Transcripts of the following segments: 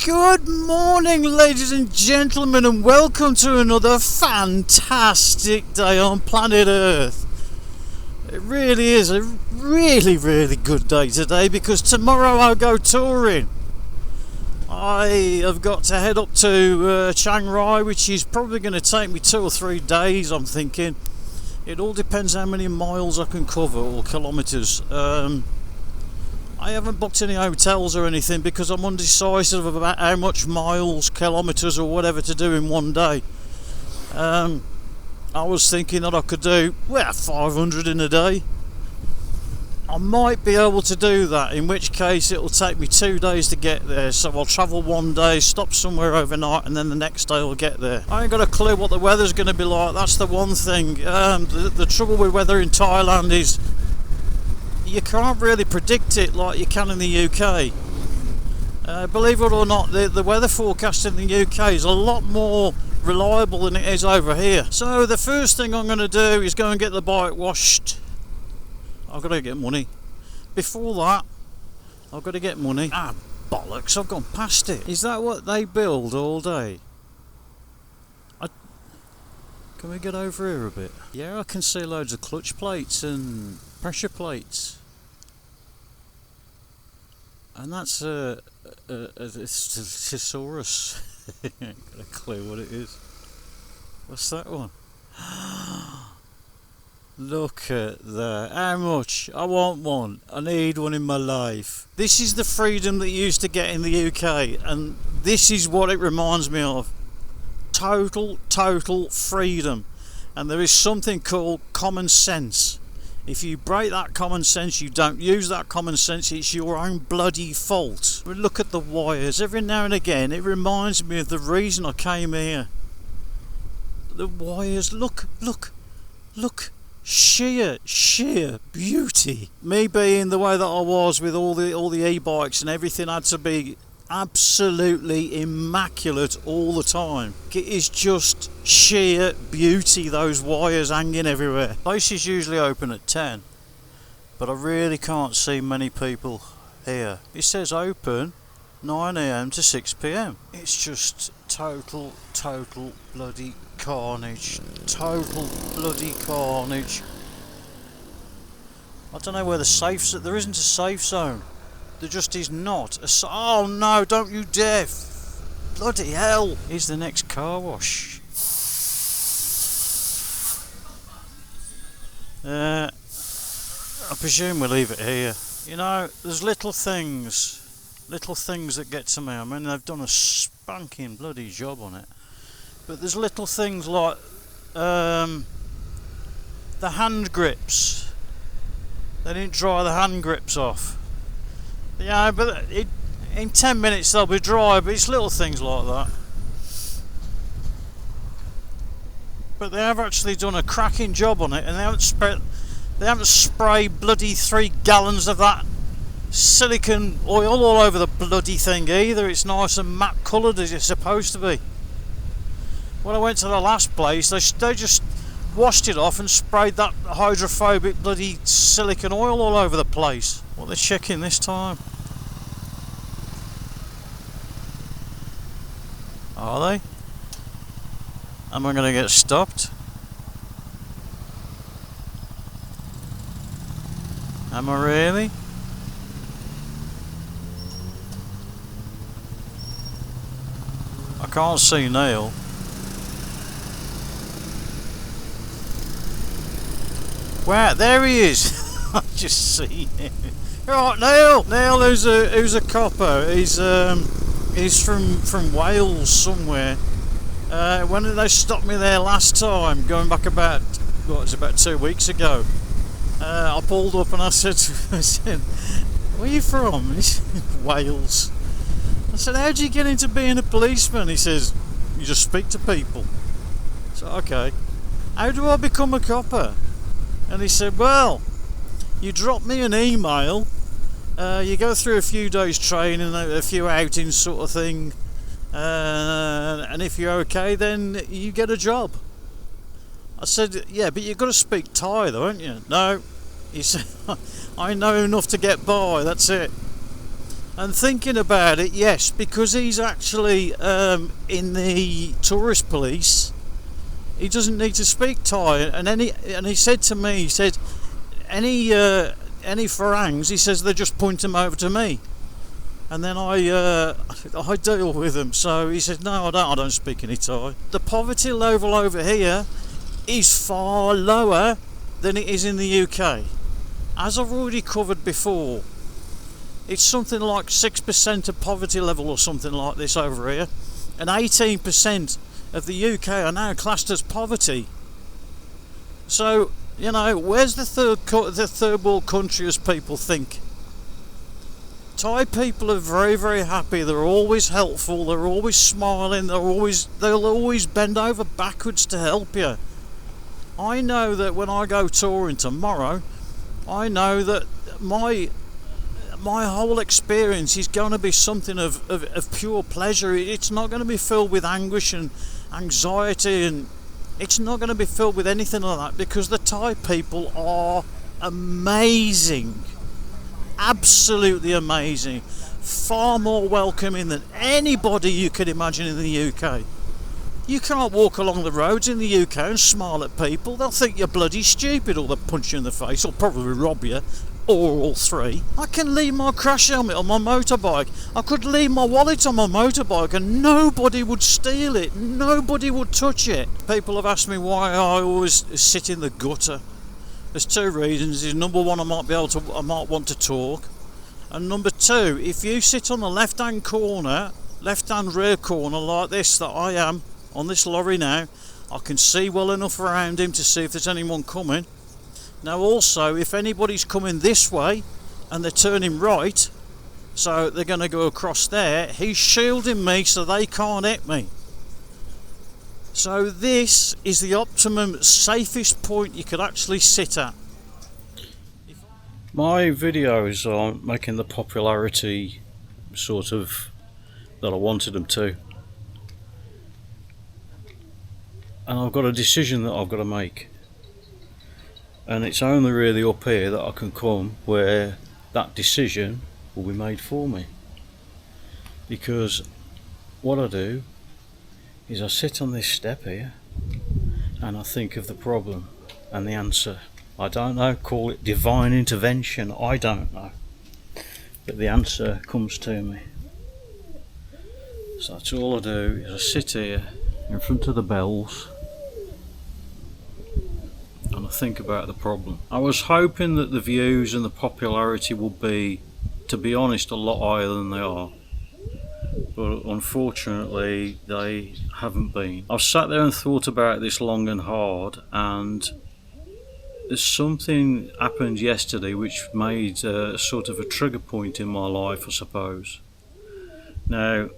Good morning, ladies and gentlemen, and welcome to another fantastic day on planet Earth. It really is a really good day today because tomorrow I'll go touring. I have got to head up to Chiang Rai, which is probably going to take me 2 or 3 days, I'm thinking. It all depends how many miles I can cover, or kilometres. I haven't booked any hotels or anything because I'm undecisive about how much miles, kilometres or whatever to do in one day. I was thinking that I could do 500 in a day. I might be able to do that, in which case it'll take me 2 days to get there. So I'll travel one day, stop somewhere overnight, and then the next day I'll get there. I ain't got a clue what the weather's going to be like. That's the one thing. The trouble with weather in Thailand is you can't really predict it like you can in the UK. Believe it or not, the weather forecast in the UK is a lot more reliable than it is over here. So the first thing I'm going to do is go and get the bike washed. I've got to get money. Before that, I've got to get money. Ah, bollocks, I've gone past it. Is that what they build all day? Can we get over here a bit? Yeah, I can see loads of clutch plates and pressure plates. And that's a thesaurus. I ain't got a clue what it is. What's that one? Look at that. How much? I want one. I need one in my life. This is the freedom that you used to get in the UK, and this is what it reminds me of. Total freedom. And there is something called common sense. If you break that common sense, you don't use that common sense, it's your own bloody fault. Look at the wires. Every now and again it reminds me of the reason I came here. The wires, look. Sheer beauty. Me being the way that I was with all the e-bikes and everything had to be absolutely immaculate all the time. It is just sheer beauty, those wires hanging everywhere. Place is usually open at 10, but I really can't see many people here. It says open 9 AM to 6 PM. It's just total bloody carnage. Total bloody carnage. I don't know where the safe... There isn't a safe zone. There just is not. Oh no, don't you dare. Bloody hell. Here's the next car wash. I presume we'll leave it here. You know, there's little things that get to me. I mean, they've done a spanking bloody job on it. But there's little things like the hand grips. They didn't dry the hand grips off. Yeah, but in 10 minutes they'll be dry, but it's little things like that. But they have actually done a cracking job on it, and they haven't sprayed bloody 3 gallons of that silicone oil all over the bloody thing either. It's nice and matte coloured as it's supposed to be. When I went to the last place, they just washed it off and sprayed that hydrophobic bloody silicone oil all over the place. What are they checking this time? Are they? Am I going to get stopped? Am I really? I can't see Neil. Wow, there he is. I just seen him. Right, Neil, who's a copper. He's from Wales somewhere. When they stopped me there last time, going back about 2 weeks ago, I pulled up and I said, "Where are you from?" He said, "Wales." I said, "How do you get into being a policeman?" He says, "You just speak to people." So okay, how do I become a copper? And he said, "Well, you drop me an email, you go through a few days training, a few outings sort of thing, and if you're okay, then you get a job." I said, "Yeah, but you've got to speak Thai though, haven't you?" "No." He said, "I know enough to get by, that's it." And thinking about it, yes, because he's actually in the tourist police, he doesn't need to speak Thai. And he said to me, he said, any Farangs, he says they just point them over to me, and then I deal with them. So he said, no, I don't speak any Thai. The poverty level over here is far lower than it is in the UK. As I've already covered before, it's something like 6% of poverty level or something like this over here, and 18% of the UK are now classed as poverty. So, you know, where's the third world country as people think? Thai people are very, very happy. They're always helpful. They're always smiling. They'll always bend over backwards to help you. I know that when I go touring tomorrow, I know that my whole experience is going to be something of pure pleasure. It's not going to be filled with anguish and anxiety, and it's not going to be filled with anything like that, because the Thai people are amazing, absolutely amazing, far more welcoming than anybody you could imagine in the UK. You can't walk along the roads in the UK and smile at people. They'll think you're bloody stupid, or they'll punch you in the face, or probably rob you, or all three. I can leave my crash helmet on my motorbike. I could leave my wallet on my motorbike and nobody would steal it. Nobody would touch it. People have asked me why I always sit in the gutter. There's two reasons. Number one, I might want to talk. And number two, if you sit on the left-hand rear corner like this that I am on this lorry now, I can see well enough around him to see if there's anyone coming. Now also, if anybody's coming this way and they're turning right, so they're going to go across there, he's shielding me so they can't hit me. So this is the optimum, safest point you could actually sit at. My videos aren't making the popularity sort of that I wanted them to. And I've got a decision that I've got to make. And it's only really up here that I can come where that decision will be made for me. Because what I do is I sit on this step here and I think of the problem and the answer. I don't know, call it divine intervention, I don't know. But the answer comes to me. So that's all I do, is I sit here in front of the bells and I think about the problem. I was hoping that the views and the popularity would be, to be honest, a lot higher than they are. But unfortunately they haven't been. I've sat there and thought about this long and hard, and there's something happened yesterday which made sort of a trigger point in my life, I suppose. Now,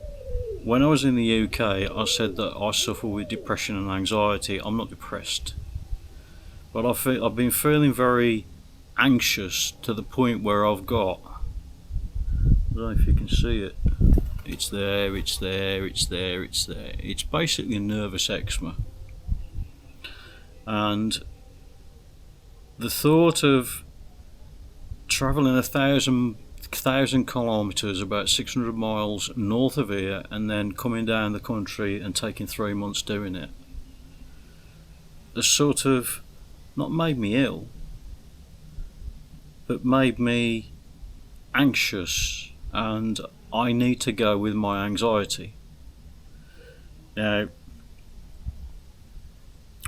when I was in the UK, I said that I suffer with depression and anxiety. I'm not depressed, but I've been feeling very anxious to the point where I've got, I don't know if you can see it, it's there, it's there, it's there, it's there. It's basically nervous eczema. And the thought of travelling 1,000 kilometres, about 600 miles north of here, and then coming down the country and taking 3 months doing it, has sort of not made me ill, but made me anxious, and I need to go with my anxiety. Now,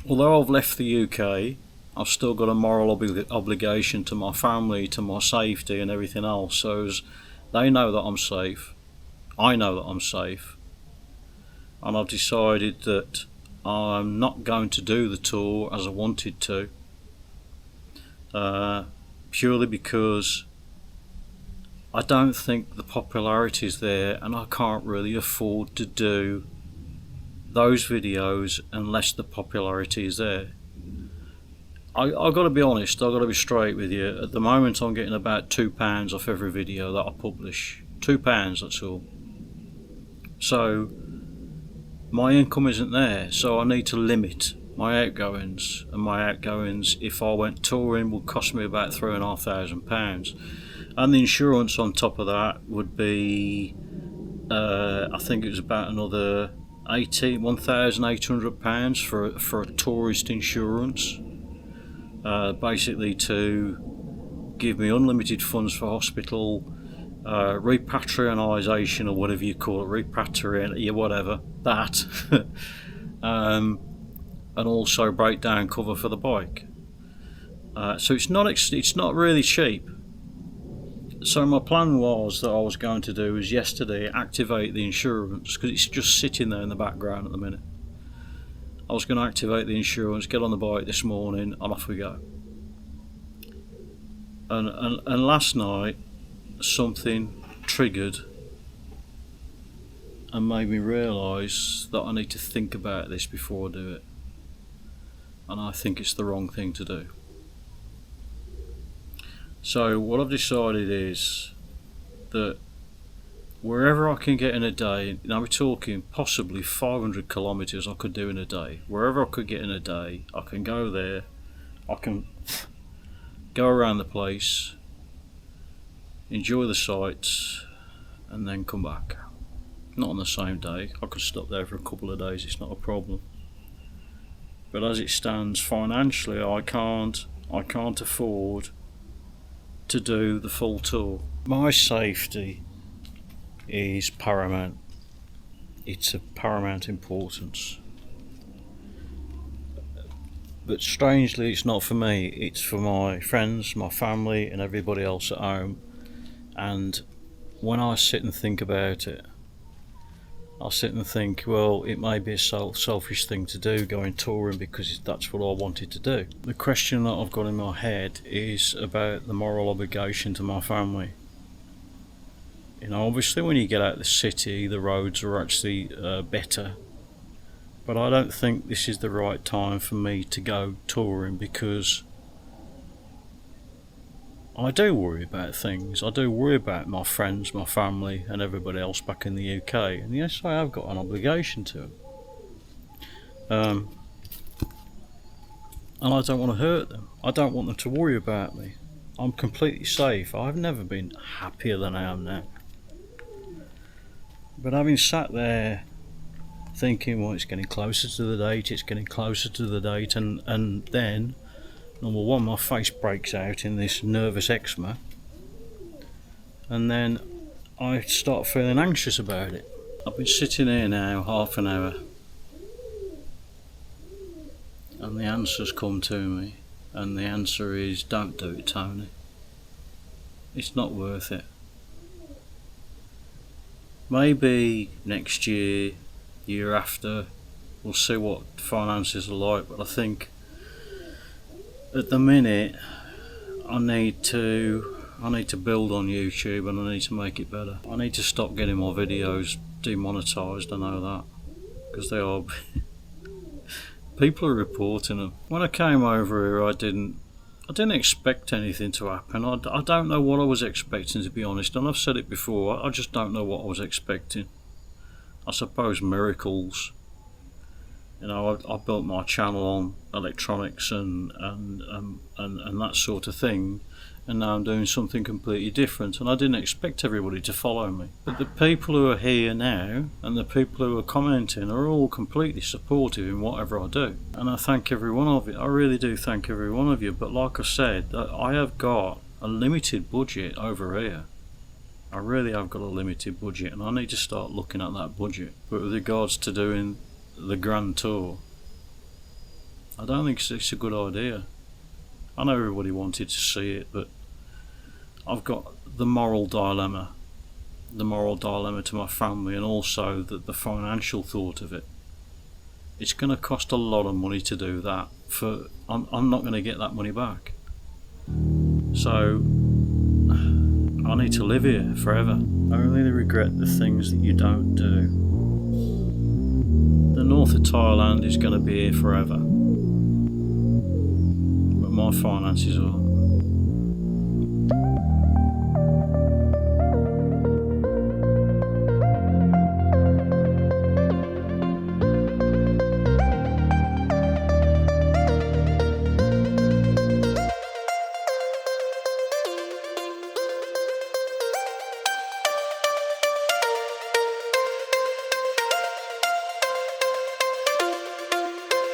although I've left the UK, I've still got a moral obligation to my family, to my safety and everything else. So as they know that I'm safe, I know that I'm safe, and I've decided that I'm not going to do the tour as I wanted to, purely because I don't think the popularity is there, and I can't really afford to do those videos unless the popularity is there. I've got to be honest, I've got to be straight with you. At the moment I'm getting about £2 off every video that I publish. £2, that's all. So my income isn't there, so I need to limit my outgoings, and my outgoings, if I went touring, would cost me about £3,500. And the insurance on top of that would be, I think it was about another £1,800 for a tourist insurance, basically to give me unlimited funds for hospital, repatriation or whatever you call it, whatever that, and also breakdown cover for the bike. So it's not really cheap. So my plan was that I was going to do is yesterday activate the insurance, because it's just sitting there in the background at the minute. I was going to activate the insurance, get on the bike this morning, and off we go. And last night something triggered and made me realise that I need to think about this before I do it. And I think it's the wrong thing to do. So what I've decided is that wherever I can get in a day, now we're talking possibly 500 kilometres I could do in a day. Wherever I could get in a day, I can go there, I can go around the place, enjoy the sights, and then come back. Not on the same day. I could stop there for a couple of days, it's not a problem. But as it stands financially, I can't afford to do the full tour. My safety is paramount. It's of paramount importance. But strangely, it's not for me, it's for my friends, my family, and everybody else at home. And when I sit and think about it, I sit and think, well, it may be a selfish thing to do, going touring, because that's what I wanted to do. The question that I've got in my head is about the moral obligation to my family. You know, obviously when you get out of the city, the roads are actually better. But I don't think this is the right time for me to go touring, because I do worry about things. I do worry about my friends, my family, and everybody else back in the UK. And yes, I have got an obligation to them. And I don't want to hurt them. I don't want them to worry about me. I'm completely safe. I've never been happier than I am now. But having sat there thinking, well, it's getting closer to the date, and then number one, my face breaks out in this nervous eczema, and then I start feeling anxious about it. I've been sitting here now half an hour, and the answer's come to me, and the answer is, don't do it, Tony. It's not worth it. Maybe next year, year after, we'll see what finances are like, but I think at the minute I need to build on YouTube, and I need to make it better. I need to stop getting my videos demonetised, I know that, because they are people are reporting them. When I came over here, I didn't expect anything to happen. I don't know what I was expecting, to be honest, and I've said it before, I just don't know what I was expecting. I suppose miracles. You know, I built my channel on electronics and that sort of thing, and now I'm doing something completely different, and I didn't expect everybody to follow me. But the people who are here now and the people who are commenting are all completely supportive in whatever I do, and I thank every one of you. I really do thank every one of you. But like I said, I have got a limited budget over here. I really have got a limited budget, and I need to start looking at that budget. But with regards to doing the grand tour, I don't think it's a good idea. I know everybody wanted to see it, but I've got the moral dilemma to my family, and also the financial thought of it. It's going to cost a lot of money to do that. I'm not going to get that money back. So I need to live here forever. I really regret the things that you don't do. The north of Thailand is going to be here forever, but my finances are.